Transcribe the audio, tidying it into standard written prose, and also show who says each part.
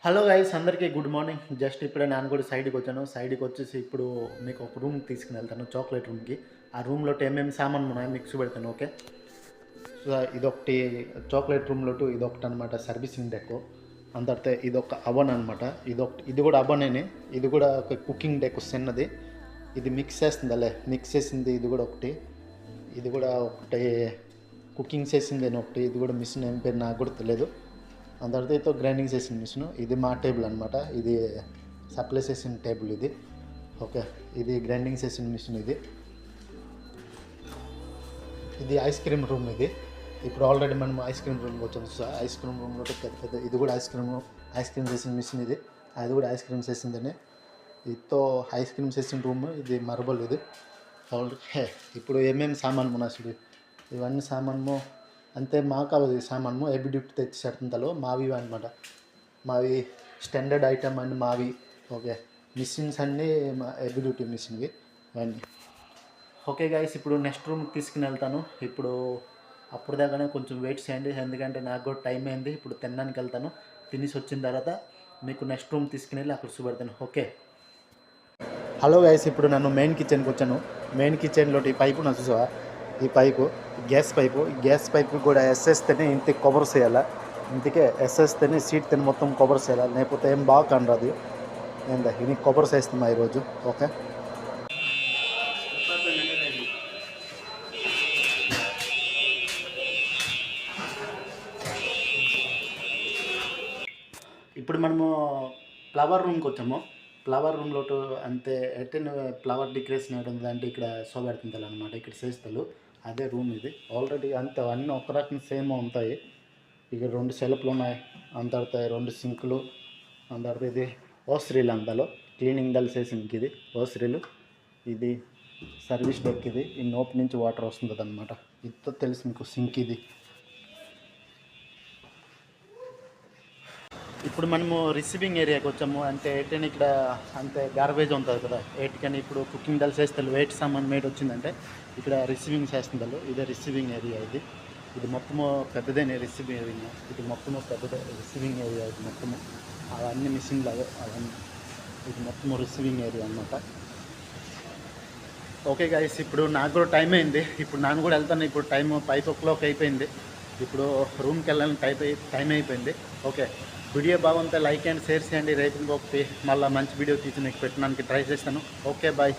Speaker 1: Hello guys అందరికీ good morning. Just ఇప్పుడే నేను కూడా సైడ్కి వచ్చాను. సైడ్కి వచ్చేసి ఇప్పుడు మీకు ఒక రూమ్ తీసుకుని వెళ్తాను, చాక్లెట్ రూమ్కి. ఆ రూమ్లో ఏమేమి సామాన్ ఉన్నాయో మీకు చూపెడతాను. ఓకే, సో ఇదొకటి చాక్లెట్ రూమ్లో ఇదొకటి అనమాట సర్వీసింగ్ డెక్. అంత తర్వాత ఇదొక అవన్ అనమాట. ఇది కూడా అవనేనే. ఇది కూడా ఒక కుకింగ్ డెక్ చిన్నది. ఇది మిక్స్ చేస్తుంది అలే, మిక్స్ చేసింది. ఇది కూడా ఒకటి, ఇది కూడా ఒకటి కుకింగ్ చేసింది అని ఒకటి. ఇది కూడా మిషన్ ఏం పేరు నాకు కూడా తెలియదు. అంత తర్వాత గ్రైండింగ్ చేసిన మిషన్. ఇది మా టేబుల్ అనమాట. ఇది సప్లై చేసిన టేబుల్ ఇది. ఓకే, ఇది గ్రైండింగ్ చేసిన మిషన్. ఇది ఐస్ క్రీమ్ రూమ్. ఇప్పుడు ఆల్రెడీ మనం ఐస్ క్రీమ్ రూమ్కి వచ్చాము. సో ఐస్ క్రీమ్ రూమ్లో పెద్ద ఇది కూడా ఐస్ క్రీమ్ చేసిన మిషన్. అది కూడా ఐస్ క్రీమ్ చేసిందని. ఇదితో ఐస్ క్రీమ్ చేసిన రూమ్. ఇది మార్బల్. ఇది ఆల్రెడీ ఇప్పుడు ఏమేమి సామాను మునాసుడు ఇవన్నీ సామాను అంతే మాకు అవ్వదు. ఈ సామాను ఎబి డ్యూటీ తెచ్చేటంతలో మావి అనమాట. మావి స్టాండర్డ్ ఐటమ్ అండ్ మావి. ఓకే, మిషన్స్ అన్నీ ఎబి డ్యూటీ మిషన్వి ఇవన్నీ. ఓకే గైస్, ఇప్పుడు నెక్స్ట్ రూమ్కి తీసుకుని వెళ్తాను. ఇప్పుడు అప్పుడు దాకానే కొంచెం వెయిట్ చేయండి, ఎందుకంటే నాకు కూడా టైం అయింది. ఇప్పుడు తినడానికి వెళ్తాను. తినేసి వచ్చిన తర్వాత మీకు నెక్స్ట్ రూమ్ తీసుకుని వెళ్ళి అక్కడ చూపెడతాను. ఓకే, హలో గైస్, ఇప్పుడు నేను మెయిన్ కిచెన్కి వచ్చాను. మెయిన్ కిచెన్లో ఈ పైపు నా చూసావా, ఈ పైపు గ్యాస్ పైపు కూడా ఎస్ఎస్తేనే ఇంటికి కవర్ చేయాలి. ఇంటికే ఎస్ఎస్తేనే సీట్ తిని మొత్తం కవర్ చేయాలి, లేకపోతే ఏం బాగా కండదు. ఏందా ఇది కవర్ చేస్తున్నా ఈరోజు. ఓకే, ఇప్పుడు మనము ఫ్లవర్ రూమ్కి వచ్చాము. ఫ్లవర్ రూమ్లో అంతే అయితే ఫ్లవర్ డెకరేషన్ వేయడం అంటే ఇక్కడ శోభెడుతుంది అనమాట. ఇక్కడ చేస్తారు అదే రూమ్. ఇది ఆల్రెడీ అంత అన్నీ ఒక రకం సేమ్ ఉంటాయి. ఇక్కడ 2 సెల్ఫ్లు ఉన్నాయి. అంత తర్వాత 2 సింకులు. అంత తర్వాత ఇది ఓస్రీలు అంతలో క్లీనింగ్ దల్ చేసింది. ఇది ఓస్రీలు. ఇది సర్వీస్ డెక్. ఇది ఈ నోపు నుంచి వాటర్ వస్తుంది అనమాట. ఇది తెలుసు మీకు సింక్. ఇది ఇప్పుడు మనము రిసీవింగ్ ఏరియాకి వచ్చాము. అంటే ఎయిట్ని ఇక్కడ అంతే గార్బేజ్ ఉంటుంది కదా ఎయిట్కని. ఇప్పుడు కుకింగ్ దల్ చేస్తారు, వెయిట్ సామాన్ మేడ్ వచ్చిందంటే ఇక్కడ రిసీవింగ్ చేస్తుంటారు. ఇదే రిసీవింగ్ ఏరియా. ఇది మొత్తము పెద్దదేనే రిసీవింగ్ ఏరియా. ఇది మొత్తము పెద్దదే రిసీవింగ్ ఏరియా. ఇది మొత్తము అవన్నీ మిషన్లు అవన్నీ. ఇది మొత్తము రిసీవింగ్ ఏరియా అన్నమాట. ఓకే గైస్, ఇప్పుడు నాకు కూడా టైం అయింది. ఇప్పుడు నేను కూడా వెళ్తాను. ఇప్పుడు టైం 5 o'clock అయిపోయింది. ఇప్పుడు రూమ్కి వెళ్ళాలని టైం అయిపోయింది. ఓకే, వీడియో బాగుంటే లైక్ అండ్ షేర్ చేయండి. రేటింగ్ ఒకటి మళ్ళీ మంచి వీడియో తీసి మీకు పెట్టడానికి ట్రై చేస్తాను. Okay, bye.